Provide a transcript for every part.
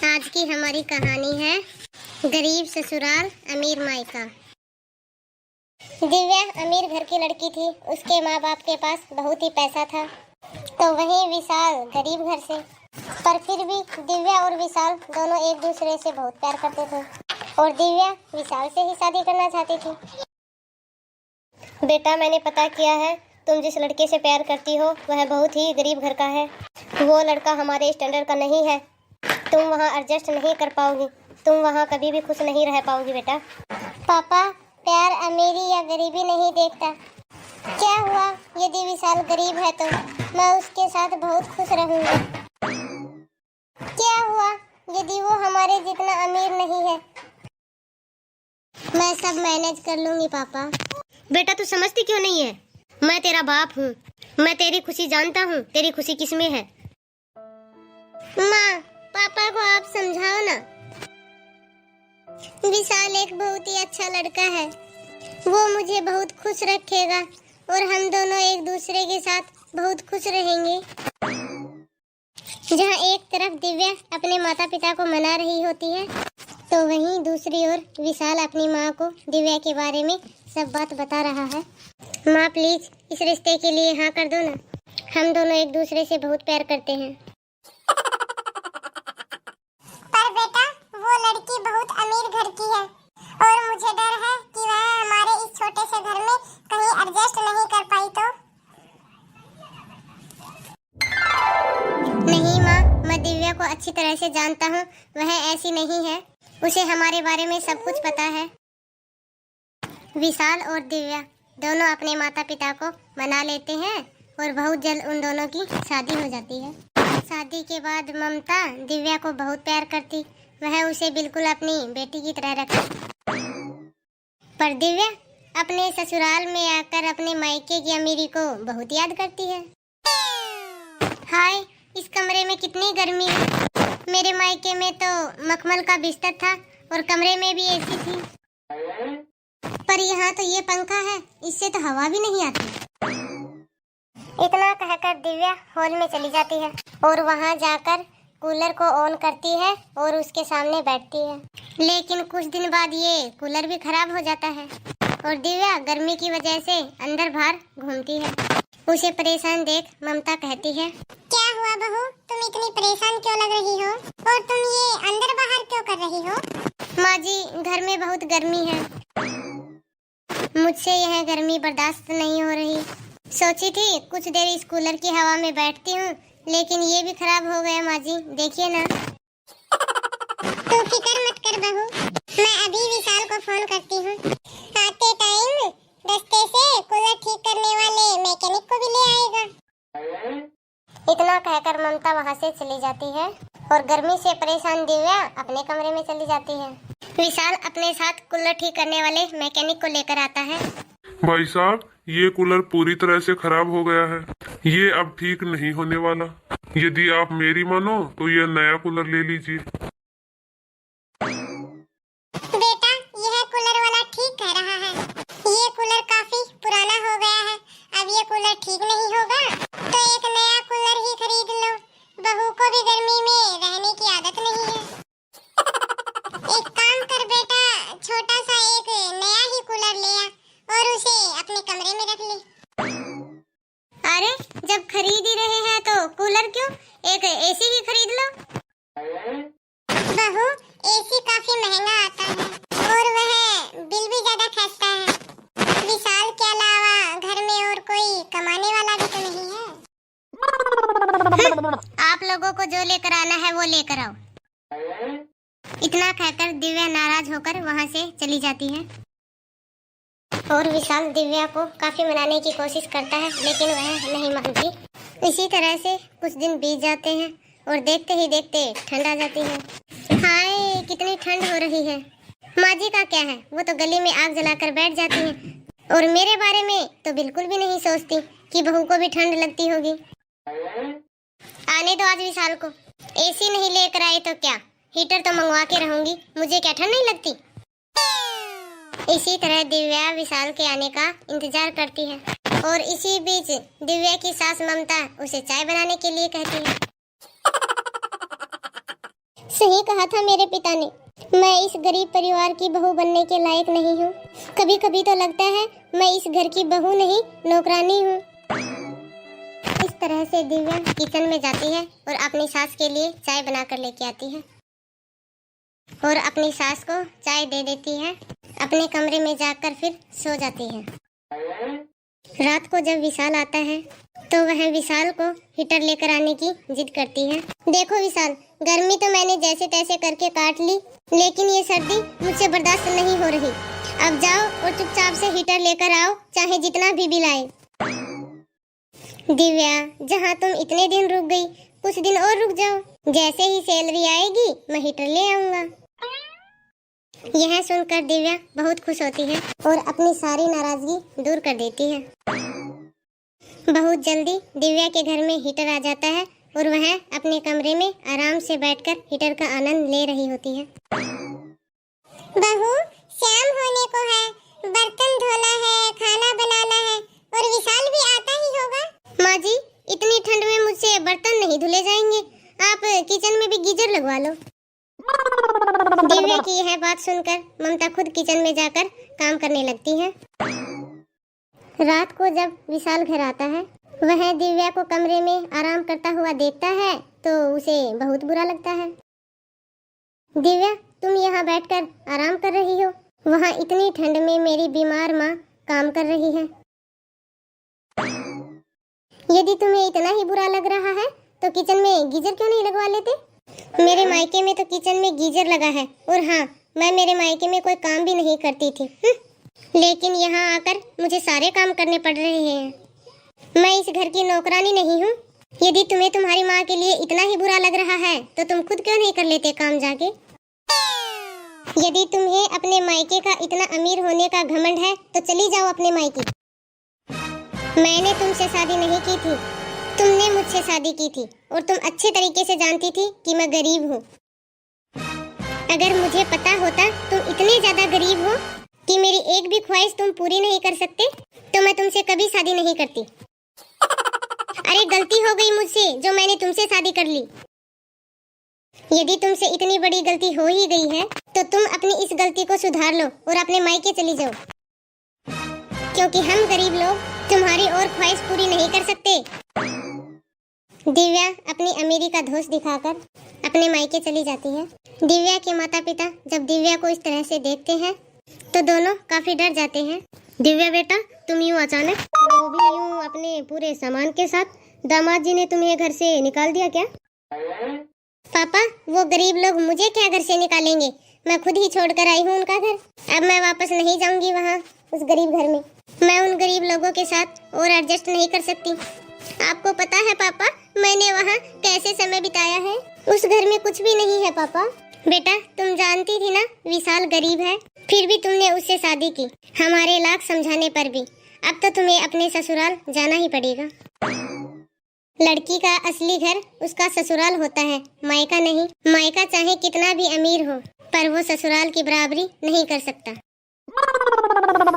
आज की हमारी कहानी है गरीब ससुराल अमीर मायका। दिव्या अमीर घर की लड़की थी। उसके माँ बाप के पास बहुत ही पैसा था, तो वहीं विशाल गरीब घर से। पर फिर भी दिव्या और विशाल दोनों एक दूसरे से बहुत प्यार करते थे और दिव्या विशाल से ही शादी करना चाहती थी। बेटा, मैंने पता किया है, तुम जिस लड़के से प्यार करती हो वह बहुत ही गरीब घर का है। वो लड़का हमारे स्टैंडर्ड का नहीं है। तुम वहाँ एडजस्ट नहीं कर पाओगी, तुम वहाँ कभी भी खुश नहीं रह पाओगी बेटा। पापा, प्यार अमीरी या गरीबी नहीं देखता। क्या हुआ यदि विशाल गरीब है तो मैं उसके साथ बहुत खुश रहूंगी। क्या हुआ यदि वो हमारे जितना अमीर नहीं है। मैं सब मैनेज कर लूंगी पापा। बेटा, तू समझती क्यों नहीं है? मैं तेरा बाप हूँ, मैं तेरी खुशी जानता हूँ। तेरी खुशी किसमें है? माँ, पापा को आप समझाओ ना। विशाल एक बहुत ही अच्छा लड़का है, वो मुझे बहुत खुश रखेगा और हम दोनों एक दूसरे के साथ बहुत खुश रहेंगे। जहाँ एक तरफ दिव्या अपने माता पिता को मना रही होती है, तो वहीं दूसरी ओर विशाल अपनी माँ को दिव्या के बारे में सब बात बता रहा है। माँ, प्लीज इस रिश्ते के लिए हाँ कर दो ना। हम दोनों एक दूसरे से बहुत प्यार करते हैं। पर बेटा, वो लड़की बहुत अमीर घर की है और मुझे डर है कि वह हमारे इस छोटे से घर में कहीं एडजस्ट नहीं कर पाई तो। नहीं माँ, मैं दिव्या को अच्छी तरह से जानता हूँ, वह ऐसी नहीं है। उसे हमारे बारे में सब कुछ पता है। विशाल और दिव्या दोनों अपने माता पिता को मना लेते हैं और बहुत जल्द उन दोनों की शादी हो जाती है। शादी के बाद ममता दिव्या को बहुत प्यार करती, वह उसे बिल्कुल अपनी बेटी की तरह रखती। पर दिव्या अपने ससुराल में आकर अपने मायके की अमीरी को बहुत याद करती है। हाय, इस कमरे में कितनी गर्मी है। मेरे मायके में तो मखमल का बिस्तर था और कमरे में भी एसी थी, पर यहाँ तो ये पंखा है, इससे तो हवा भी नहीं आती। इतना कहकर दिव्या हॉल में चली जाती है और वहाँ जाकर कूलर को ऑन करती है और उसके सामने बैठती है। लेकिन कुछ दिन बाद ये कूलर भी खराब हो जाता है और दिव्या गर्मी की वजह से अंदर बाहर घूमती है। उसे परेशान देख ममता कहती है, क्या हुआ बहू, तुम इतनी परेशान क्यों लग रही हो और तुम ये अंदर बाहर क्यों कर रही हो? माँ जी, घर में बहुत गर्मी है, मुझसे यह गर्मी बर्दाश्त नहीं हो रही। सोची थी कुछ देर इस कूलर की हवा में बैठती हूँ, लेकिन ये भी खराब हो गया। माँ जी देखिए ना। तू फिक्र मत कर बहू, मैं अभी विशाल को फोन करती हूँ। आते टाइम रास्ते से कूलर ठीक करने वाले मैकेनिक को भी ले आएगा। इतना कहकर ममता वहाँ से चली जाती है और गर्मी से परेशान दिव्या अपने कमरे में चली जाती है। विशाल अपने साथ कूलर ठीक करने वाले मैकेनिक को लेकर आता है। भाई साहब, ये कूलर पूरी तरह से खराब हो गया है, ये अब ठीक नहीं होने वाला। यदि आप मेरी मानो तो ये नया कूलर ले लीजिए। बेटा, यह कूलर वाला ठीक कह रहा है, ये कूलर काफी पुराना हो गया है, अब ये कूलर ठीक नहीं होगा तो एक नया कूलर ही खरीद लो। बहू को भी गर्मी में रहने की आदत नहीं है। एक काम कर बेटा, छोटा सा एक नया ही कूलर ले आ और उसे अपने कमरे में रख ले। अरे, जब खरीद ही रहे हैं तो कूलर क्यों, एक एसी ही खरीद लो। बहू, एसी काफी महंगा आता है और वह बिल भी ज्यादा खर्चता है। विशाल के अलावा घर में और कोई कमाने वाला भी तो नहीं है। आप लोगों को जो लेकर आना है वो लेकर आओ। इतना कहकर दिव्या नाराज होकर वहाँ से चली जाती है और विशाल दिव्या को काफी मनाने की कोशिश करता है, लेकिन वह नहीं मानती। इसी तरह से कुछ दिन बीत जाते हैं और देखते ही देखते ठंड आ जाती है। हाय, कितनी ठंड हो रही है। माँ जी का क्या है, वो तो गली में आग जलाकर बैठ जाती है और मेरे बारे में तो बिल्कुल भी नहीं सोचती कि बहू को भी ठंड लगती होगी। आने दो आज विशाल को, एसी नहीं लेकर आए तो क्या, हीटर तो मंगवा के रहूंगी, मुझे क्या ठंड नहीं लगती। इसी तरह दिव्या विशाल के आने का इंतजार करती है और इसी बीच दिव्या की सास ममता उसे चाय बनाने के लिए कहती है। सही कहा था मेरे पिता ने, मैं इस गरीब परिवार की बहू बनने के लायक नहीं हूँ। कभी कभी तो लगता है मैं इस घर की बहू नहीं, नौकरानी हूँ। इस तरह से दिव्या किचन में जाती है और अपनी सास के लिए चाय बनाकर लेके आती है और अपनी सास को चाय दे देती है। अपने कमरे में जाकर फिर सो जाती है। रात को जब विशाल आता है तो वह विशाल को हीटर लेकर आने की जिद करती है। देखो विशाल, गर्मी तो मैंने जैसे तैसे करके काट ली, लेकिन ये सर्दी मुझसे बर्दाश्त नहीं हो रही। अब जाओ और चुपचाप से हीटर लेकर आओ, चाहे जितना भी बिल आए। दिव्या, जहाँ तुम इतने दिन रुक गई, कुछ दिन और रुक जाओ। जैसे ही सैलरी आएगी मैं हीटर ले आऊंगा। यह सुनकर दिव्या बहुत खुश होती है और अपनी सारी नाराजगी दूर कर देती है। बहुत जल्दी दिव्या के घर में हीटर आ जाता है और वह अपने कमरे में आराम से बैठकर हीटर का आनंद ले रही होती है। बहू, शाम होने को है, बर्तन धोना है, खाना बनाना है और विशाल भी आता ही होगा। माँ जी, इतनी ठंड में मुझसे बर्तन नहीं धुले जाएंगे, आप किचन में भी गीजर लगवा लो। दिव्या की यह बात सुनकर ममता खुद किचन में जाकर काम करने लगती है। रात को जब विशाल घर आता है, वह दिव्या को कमरे में आराम करता हुआ देखता है तो उसे बहुत बुरा लगता है। दिव्या, तुम यहाँ बैठकर आराम कर रही हो, वहाँ इतनी ठंड में मेरी बीमार माँ काम कर रही है। यदि तुम्हें इतना ही बुरा लग रहा है तो किचन में गीजर क्यों नहीं लगवा लेते? मेरे मायके में तो किचन में गीजर लगा है और हाँ, मैं मेरे मायके में कोई काम भी नहीं करती थी, लेकिन यहाँ आकर मुझे सारे काम करने पड़ रहे हैं। मैं इस घर की नौकरानी नहीं हूँ। यदि तुम्हें तुम्हारी माँ के लिए इतना ही बुरा लग रहा है तो तुम खुद क्यों नहीं कर लेते काम जाके? यदि तुम्हें अपने मायके का इतना अमीर होने का घमंड है तो चली जाओ अपने मायके। मैंने तुमसे शादी नहीं की थी, तुमने मुझसे शादी की थी और तुम अच्छे तरीके से जानती थी कि मैं गरीब हूँ। अगर मुझे पता होता तुम इतने ज्यादा गरीब हो कि मेरी एक भी ख्वाहिश तुम पूरी नहीं कर सकते तो मैं तुमसे कभी शादी नहीं करती। अरे गलती हो गई मुझसे जो मैंने तुमसे शादी कर ली। यदि तुमसे इतनी बड़ी गलती हो ही गई है तो तुम अपनी इस गलती को सुधार लो और अपने मायके चली जाओ, क्योंकि हम गरीब लोग तुम्हारी और ख्वाहिश पूरी नहीं कर सकते। दिव्या अपनी अमीरी का धोष दिखाकर अपने मायके चली जाती है। दिव्या के माता पिता जब दिव्या को इस तरह से देखते हैं तो दोनों काफी डर जाते हैं। दिव्या बेटा, तुम यूँ अचानक, वो भी यूँ अपने पूरे सामान के साथ, दामाद जी ने तुम्हें घर से निकाल दिया क्या? पापा, वो गरीब लोग मुझे क्या घर से निकालेंगे, मैं खुद ही छोड़कर आई हूँ उनका घर। अब मैं वापस नहीं जाऊंगी वहाँ उस गरीब घर में। मैं उन गरीब लोगों के साथ और एडजस्ट नहीं कर सकती। आपको पता है पापा, मैंने वहाँ कैसे समय बिताया है? उस घर में कुछ भी नहीं है पापा। बेटा, तुम जानती थी ना विशाल गरीब है, फिर भी तुमने उससे शादी की, हमारे लाख समझाने पर भी। अब तो तुम्हें अपने ससुराल जाना ही पड़ेगा। लड़की का असली घर उसका ससुराल होता है, मायका नहीं। मायका चाहे कितना भी अमीर हो पर वो ससुराल की बराबरी नहीं कर सकता।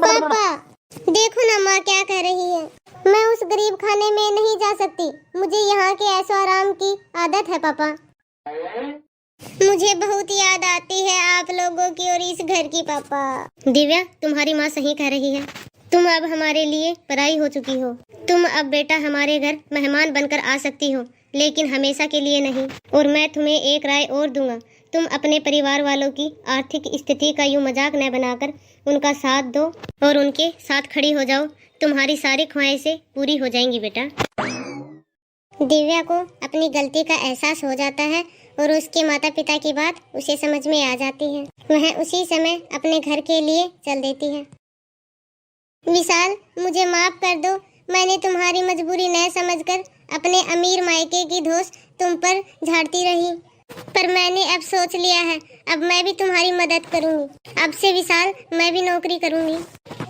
पापा, देखो ना माँ क्या कह रही है। मैं उस गरीब खाने में नहीं जा सकती, मुझे यहाँ के ऐशो आराम की आदत है पापा। मुझे बहुत याद आती है आप लोगों की और इस घर की पापा। दिव्या, तुम्हारी माँ सही कह रही है, तुम अब हमारे लिए पराई हो चुकी हो। तुम अब बेटा हमारे घर मेहमान बनकर आ सकती हो, लेकिन हमेशा के लिए नहीं। और मैं तुम्हें एक राय और दूंगा, तुम अपने परिवार वालों की आर्थिक स्थिति का यूं मजाक न बनाकर उनका साथ दो और उनके साथ खड़ी हो जाओ। तुम्हारी सारी ख्वाहिशें पूरी हो जाएंगी बेटा। दिव्या को अपनी गलती का एहसास हो जाता है और उसके माता पिता की बात उसे समझ में आ जाती है। वह उसी समय अपने घर के लिए चल देती है। विशाल, मुझे माफ कर दो, मैंने तुम्हारी मजबूरी न समझकर अपने अमीर मायके की दोष तुम पर झाड़ती रही, पर मैंने अब सोच लिया है, अब मैं भी तुम्हारी मदद करूंगी। अब से विशाल, मैं भी नौकरी करूंगी।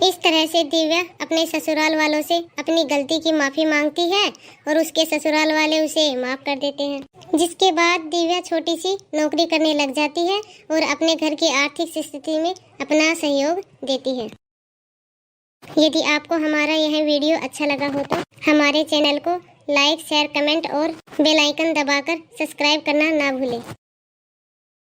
इस तरह से दिव्या अपने ससुराल वालों से अपनी गलती की माफी मांगती है और उसके ससुराल वाले उसे माफ कर देते हैं, जिसके बाद दिव्या छोटी सी नौकरी करने लग जाती है और अपने घर की आर्थिक स्थिति में अपना सहयोग देती है। यदि आपको हमारा यह वीडियो अच्छा लगा हो तो हमारे चैनल को लाइक, शेयर, कमेंट और बेल आइकन दबाकर सब्सक्राइब करना ना भूलें।